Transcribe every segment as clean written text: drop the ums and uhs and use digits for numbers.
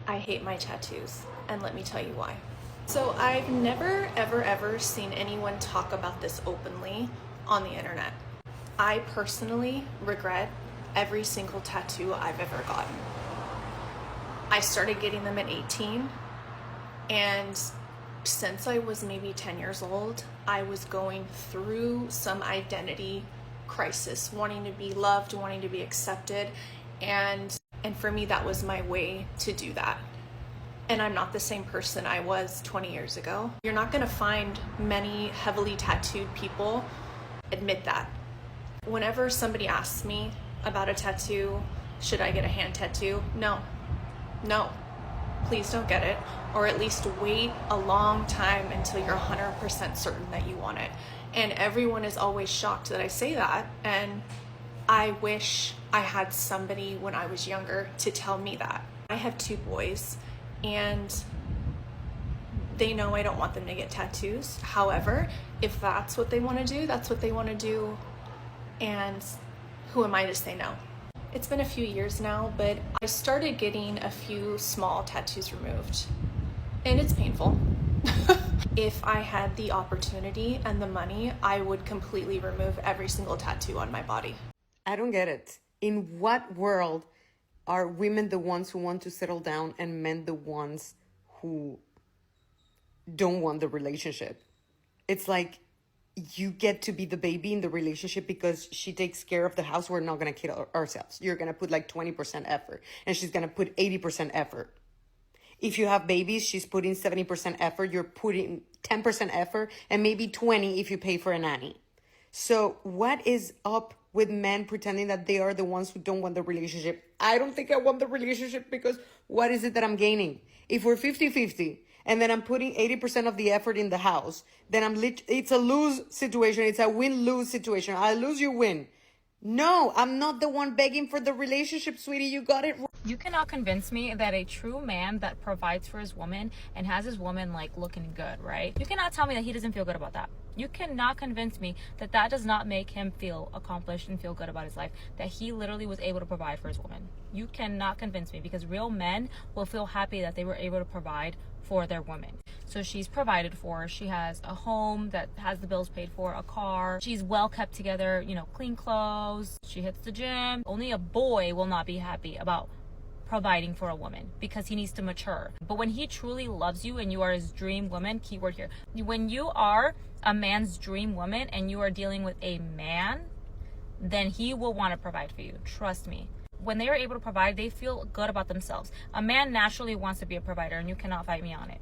I hate my tattoos, and let me tell you why. So I've never, ever seen anyone talk about this openly on the internet. I personally regret every single tattoo I've ever gotten. I started getting them at 18, and since I was maybe 10 years old, I was going through some identity crisis, wanting to be loved, wanting to be accepted, and for me, that was my way to do that. And I'm not the same person I was 20 years ago. You're not gonna find many heavily tattooed people admit that. Whenever somebody asks me about a tattoo, should I get a hand tattoo? No, please don't get it. Or at least wait a long time until you're 100% certain that you want it. And everyone is always shocked that I say that. And I wish I had somebody when I was younger to tell me that. I have 2 boys, and they know I don't want them to get tattoos. However, if that's what they want to do, that's what they want to do. And who am I to say no? It's been a few years now, but I started getting a few small tattoos removed, and it's painful. If I had the opportunity and the money, I would completely remove every single tattoo on my body. I don't get it. In what world are women the ones who want to settle down and men the ones who don't want the relationship? It's like you get to be the baby in the relationship because she takes care of the house. We're not going to kill ourselves. You're going to put like 20% effort, and she's going to put 80% effort. If you have babies, she's putting 70% effort. You're putting 10% effort, and maybe 20 if you pay for a nanny. So what is up with men pretending that they are the ones who don't want the relationship? I don't think I want the relationship, because what is it that I'm gaining? If we're 50-50 and then I'm putting 80% of the effort in the house, then it's a lose situation. It's a win-lose situation. I lose, you win. No, I'm not the one begging for the relationship, sweetie. You got it wrong. You cannot convince me that a true man that provides for his woman and has his woman like looking good, right? You cannot tell me that he doesn't feel good about that. You cannot convince me that that does not make him feel accomplished and feel good about his life, that he literally was able to provide for his woman. You cannot convince me, because real men will feel happy that they were able to provide for their woman. So she's provided for, she has a home that has the bills paid for, a car, she's well kept together, clean clothes, she hits the gym. Only a boy will not be happy about providing for a woman, because he needs to mature. But when he truly loves you and you are his dream woman, keyword here, when you are a man's dream woman and you are dealing with a man, then he will want to provide for you. Trust me. When they are able to provide, they feel good about themselves. A man naturally wants to be a provider, and you cannot fight me on it.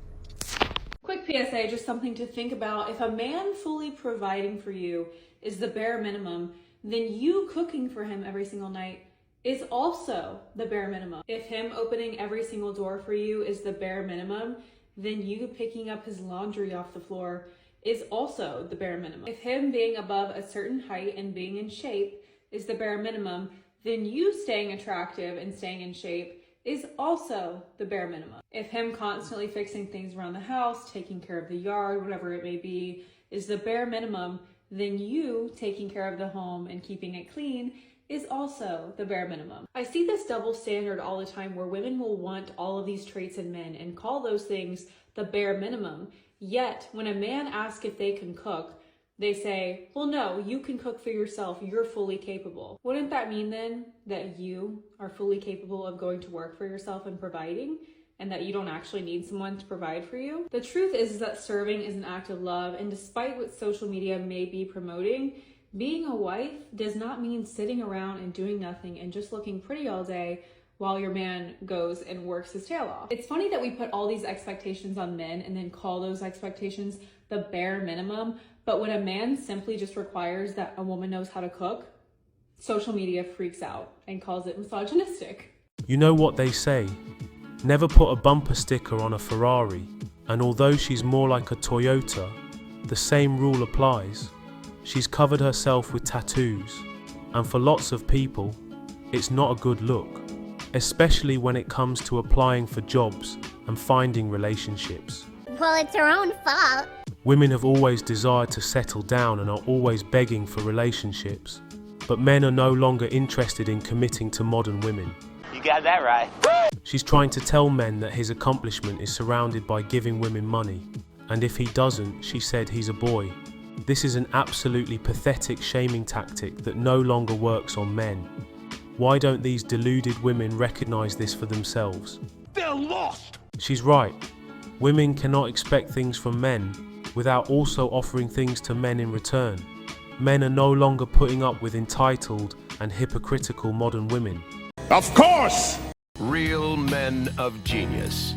Quick PSA, just something to think about. If a man fully providing for you is the bare minimum, then you cooking for him every single night is also the bare minimum. If him opening every single door for you is the bare minimum, then you picking up his laundry off the floor is also the bare minimum. If him being above a certain height and being in shape is the bare minimum, then you staying attractive and staying in shape is also the bare minimum. If him constantly fixing things around the house, taking care of the yard, whatever it may be, is the bare minimum, then you taking care of the home and keeping it clean is also the bare minimum. I see this double standard all the time, where women will want all of these traits in men and call those things the bare minimum. Yet when a man asks if they can cook, they say, well, no, you can cook for yourself. You're fully capable. Wouldn't that mean then that you are fully capable of going to work for yourself and providing, and that you don't actually need someone to provide for you? The truth is that serving is an act of love, and despite what social media may be promoting, being a wife does not mean sitting around and doing nothing and just looking pretty all day while your man goes and works his tail off. It's funny that we put all these expectations on men and then call those expectations the bare minimum. But when a man simply just requires that a woman knows how to cook, social media freaks out and calls it misogynistic. You know what they say, never put a bumper sticker on a Ferrari, and although she's more like a Toyota, the same rule applies. She's covered herself with tattoos, and for lots of people, it's not a good look, especially when it comes to applying for jobs and finding relationships. Well, it's her own fault. Women have always desired to settle down and are always begging for relationships, but men are no longer interested in committing to modern women. You got that right. She's trying to tell men that his accomplishment is surrounded by giving women money, and if he doesn't, she said he's a boy. This is an absolutely pathetic shaming tactic that no longer works on men. Why don't these deluded women recognise this for themselves? They're lost! She's right. Women cannot expect things from men without also offering things to men in return. Men are no longer putting up with entitled and hypocritical modern women. Of course! Real men of genius.